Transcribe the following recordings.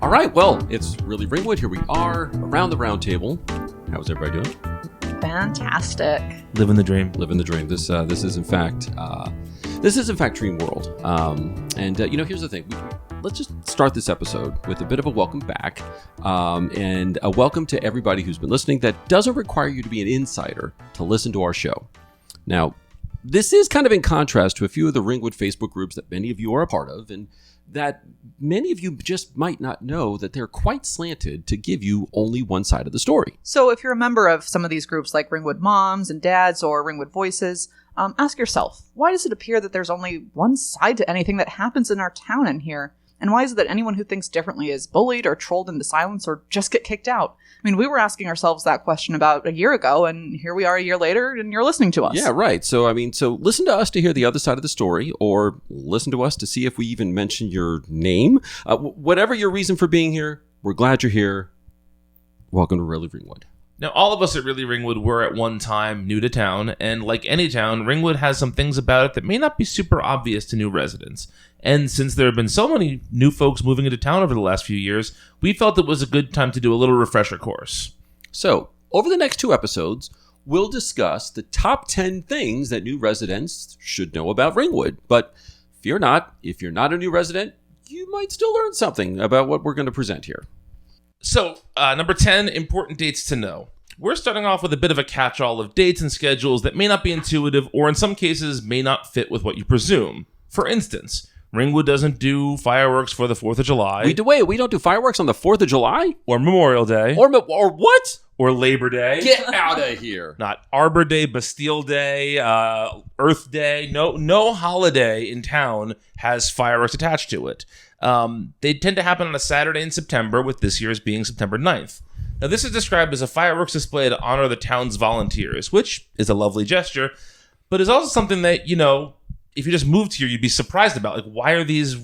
All right, well, it's really Ringwood. Here we are around the round table. How's everybody doing? Fantastic. Living the dream. Living the dream. This is in fact Dream World. Here's the thing. Let's just start this episode with a bit of a welcome back, and a welcome to everybody who's been listening. That doesn't require you to be an insider to listen to our show. Now, this is kind of in contrast to a few of the Ringwood Facebook groups that many of you are a part of, and that many of you just might not know that they're quite slanted to give you only one side of the story. So if you're a member of some of these groups like Ringwood Moms and Dads or Ringwood Voices, ask yourself, why does it appear that there's only one side to anything that happens in our town in here? And why is it that anyone who thinks differently is bullied or trolled into silence or just get kicked out? I mean, we were asking ourselves that question about a year ago, and here we are a year later, and you're listening to us. Yeah, right. So listen to us to hear the other side of the story, or listen to us to see if we even mention your name. Whatever your reason for being here, we're glad you're here. Welcome to Really Ringwood. Now, all of us at Really Ringwood were at one time new to town, and like any town, Ringwood has some things about it that may not be super obvious to new residents. And since there have been so many new folks moving into town over the last few years, we felt it was a good time to do a little refresher course. So, over the next 2 episodes, we'll discuss the top 10 things that new residents should know about Ringwood. But fear not, if you're not a new resident, you might still learn something about what we're going to present here. So, number 10, important dates to know. We're starting off with a bit of a catch-all of dates and schedules that may not be intuitive or in some cases may not fit with what you presume. For instance, Ringwood doesn't do fireworks for the 4th of July. We don't do fireworks on the 4th of July? Or Memorial Day. Or what? Or Labor Day. Get out of here. Not Arbor Day, Bastille Day, Earth Day. No holiday in town has fireworks attached to it. They tend to happen on a Saturday in September, with this year's being September 9th. Now, this is described as a fireworks display to honor the town's volunteers, which is a lovely gesture, but is also something that, if you just moved here, you'd be surprised about. Like, why are these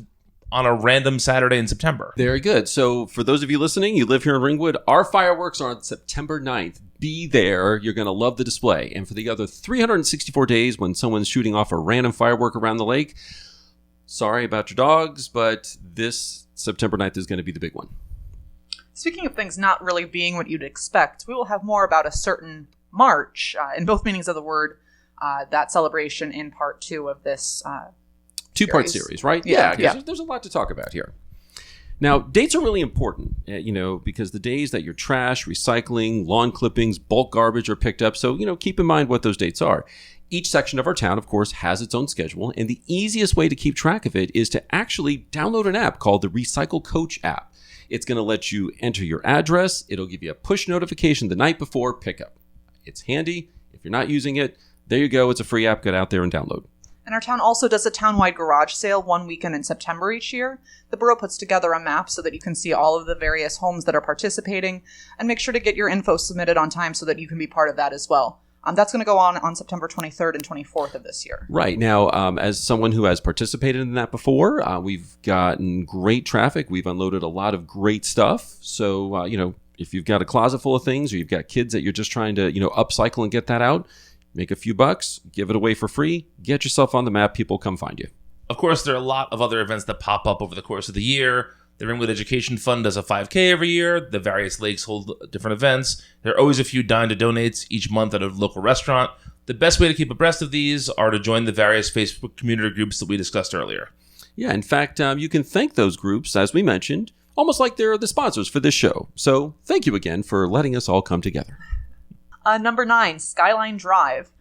on a random Saturday in September? Very good. So for those of you listening, you live here in Ringwood, our fireworks are on September 9th. Be there. You're going to love the display. And for the other 364 days when someone's shooting off a random firework around the lake, sorry about your dogs, but this September 9th is going to be the big one. Speaking of things not really being what you'd expect, we will have more about a certain march, in both meanings of the word, that celebration in part 2 of this 2-part series, right? Yeah. There's a lot to talk about here. Now, dates are really important, because the days that your trash, recycling, lawn clippings, bulk garbage are picked up. So, keep in mind what those dates are. Each section of our town, of course, has its own schedule, and the easiest way to keep track of it is to actually download an app called the Recycle Coach app. It's going to let you enter your address. It'll give you a push notification the night before pickup. It's handy. If you're not using it, there you go. It's a free app. Get out there and download. And our town also does a townwide garage sale one weekend in September each year. The borough puts together a map so that you can see all of the various homes that are participating, and make sure to get your info submitted on time so that you can be part of that as well. That's going to go on September 23rd and 24th of this year. Right. Now, as someone who has participated in that before, we've gotten great traffic. We've unloaded a lot of great stuff. So, if you've got a closet full of things or you've got kids that you're just trying to, upcycle and get that out, make a few bucks, give it away for free, get yourself on the map, people come find you. Of course, there are a lot of other events that pop up over the course of the year. The Ringwood Education Fund does a 5K every year. The various lakes hold different events. There are always a few dine to donates each month at a local restaurant. The best way to keep abreast of these are to join the various Facebook community groups that we discussed earlier. Yeah, in fact, you can thank those groups, as we mentioned, almost like they're the sponsors for this show. So thank you again for letting us all come together. Number 9, Skyline Drive.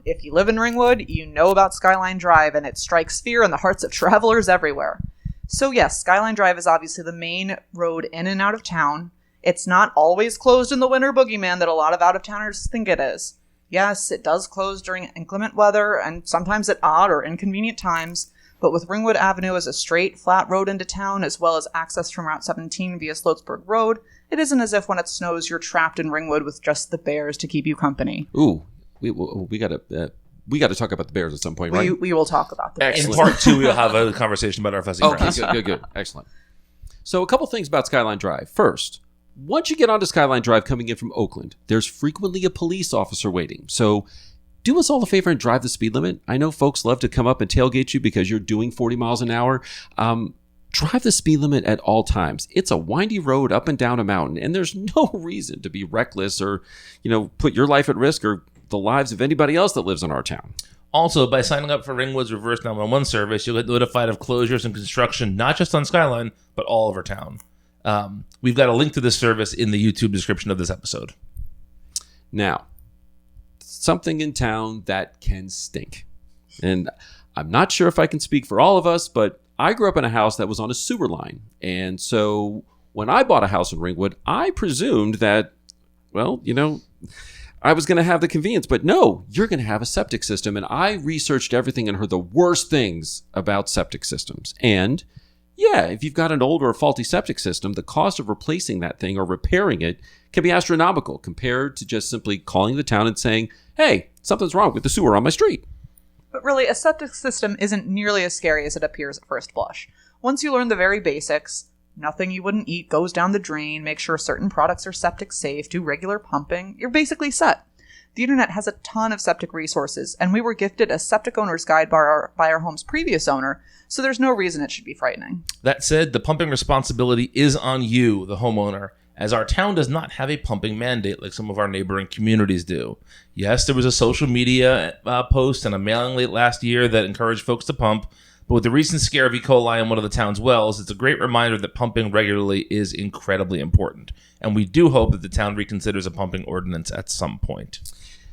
If you live in Ringwood, you know about Skyline Drive, and it strikes fear in the hearts of travelers everywhere. So yes, Skyline Drive is obviously the main road in and out of town. It's not always closed in the winter boogeyman that a lot of out-of-towners think it is. Yes, it does close during inclement weather and sometimes at odd or inconvenient times, but with Ringwood Avenue as a straight, flat road into town, as well as access from Route 17 via Sloatsburg Road, it isn't as if when it snows you're trapped in Ringwood with just the bears to keep you company. Ooh, we got to talk about the bears at some point, right? We will talk about the bears. In part 2, we'll have a conversation about our fuzzy friends. Okay, good. Excellent. So a couple things about Skyline Drive. First, once you get onto Skyline Drive coming in from Oakland, there's frequently a police officer waiting. So do us all a favor and drive the speed limit. I know folks love to come up and tailgate you because you're doing 40 miles an hour. drive the speed limit at all times. It's a windy road up and down a mountain, and there's no reason to be reckless or, put your life at risk or the lives of anybody else that lives in our town. Also, by signing up for Ringwood's reverse 911 service, you'll get notified of closures and construction, not just on Skyline, but all over town. We've got a link to this service in the YouTube description of this episode. Now, something in town that can stink. And I'm not sure if I can speak for all of us, but I grew up in a house that was on a sewer line. And so when I bought a house in Ringwood, I presumed that, I was going to have the convenience, but no, you're going to have a septic system. And I researched everything and heard the worst things about septic systems. And yeah, if you've got an old or a faulty septic system, the cost of replacing that thing or repairing it can be astronomical compared to just simply calling the town and saying, hey, something's wrong with the sewer on my street. But really, a septic system isn't nearly as scary as it appears at first blush. Once you learn the very basics, nothing you wouldn't eat goes down the drain, make sure certain products are septic safe, do regular pumping, you're basically set. The internet has a ton of septic resources, and we were gifted a septic owner's guide by our home's previous owner, so there's no reason it should be frightening. That said, the pumping responsibility is on you, the homeowner, as our town does not have a pumping mandate like some of our neighboring communities do. Yes, there was a social media post and a mailing late last year that encouraged folks to pump, but with the recent scare of E. coli in one of the town's wells, it's a great reminder that pumping regularly is incredibly important. And we do hope that the town reconsiders a pumping ordinance at some point.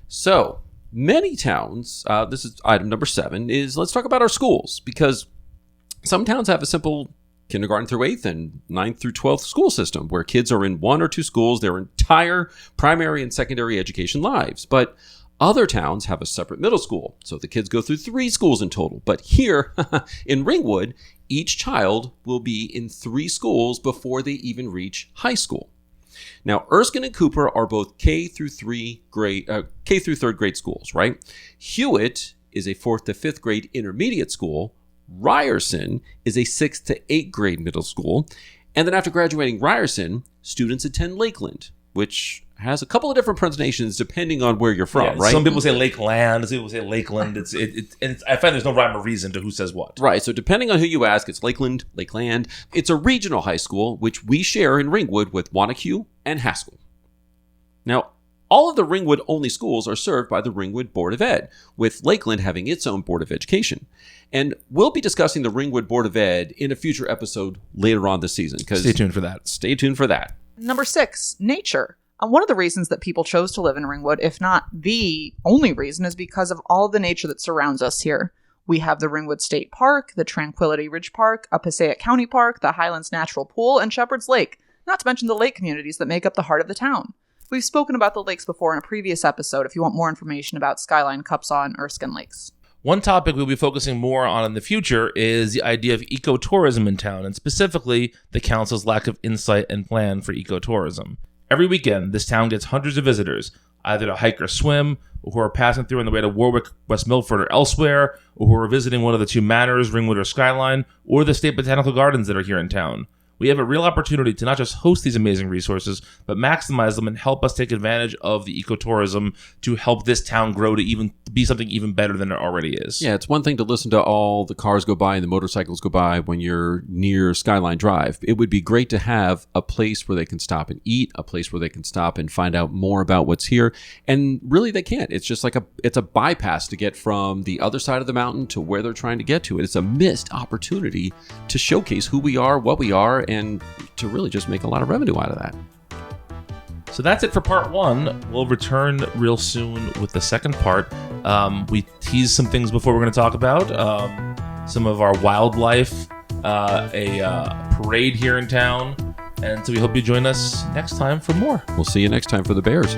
So, many towns, this is item number 7, is let's talk about our schools, because some towns have a simple kindergarten through 8th and 9th through 12th school system where kids are in 1 or 2 schools their entire primary and secondary education lives. But other towns have a separate middle school, so the kids go through 3 schools in total. But here in Ringwood, each child will be in 3 schools before they even reach high school. Now, Erskine and Cooper are both K through 3rd grade schools, right? Hewitt is a 4th to 5th grade intermediate school. Ryerson is a 6th to 8th grade middle school. And then after graduating Ryerson, students attend Lakeland, which has a couple of different pronunciations depending on where you're from, right? Some people say Lakeland, some people say Lakeland. I find there's no rhyme or reason to who says what. Right, so depending on who you ask, it's Lakeland, Lakeland. It's a regional high school, which we share in Ringwood with Wanacue and Haskell. Now, all of the Ringwood-only schools are served by the Ringwood Board of Ed, with Lakeland having its own Board of Education. And we'll be discussing the Ringwood Board of Ed in a future episode later on this season. Stay tuned for that. Stay tuned for that. Number 6, nature. One of the reasons that people chose to live in Ringwood, if not the only reason, is because of all of the nature that surrounds us here. We have the Ringwood State Park, the Tranquility Ridge Park, a Passaic County Park, the Highlands Natural Pool, and Shepherd's Lake, not to mention the lake communities that make up the heart of the town. We've spoken about the lakes before in a previous episode if you want more information about Skyline, Cupsaw, and Erskine Lakes. One topic we'll be focusing more on in the future is the idea of ecotourism in town, and specifically the council's lack of insight and plan for ecotourism. Every weekend, this town gets hundreds of visitors, either to hike or swim, or who are passing through on the way to Warwick, West Milford, or elsewhere, or who are visiting one of the 2 manors, Ringwood or Skyline, or the state botanical gardens that are here in town. We have a real opportunity to not just host these amazing resources, but maximize them and help us take advantage of the ecotourism to help this town grow to even be something even better than it already is. Yeah, it's one thing to listen to all the cars go by and the motorcycles go by when you're near Skyline Drive. It would be great to have a place where they can stop and eat, a place where they can stop and find out more about what's here. And really, they can't. It's just like it's a bypass to get from the other side of the mountain to where they're trying to get to. It's a missed opportunity to showcase who we are, what we are, and to really just make a lot of revenue out of that. So that's it for part 1. We'll return real soon with the second part. We teased some things before we're going to talk about. Some of our wildlife, a parade here in town. And so we hope you join us next time for more. We'll see you next time for the Bears.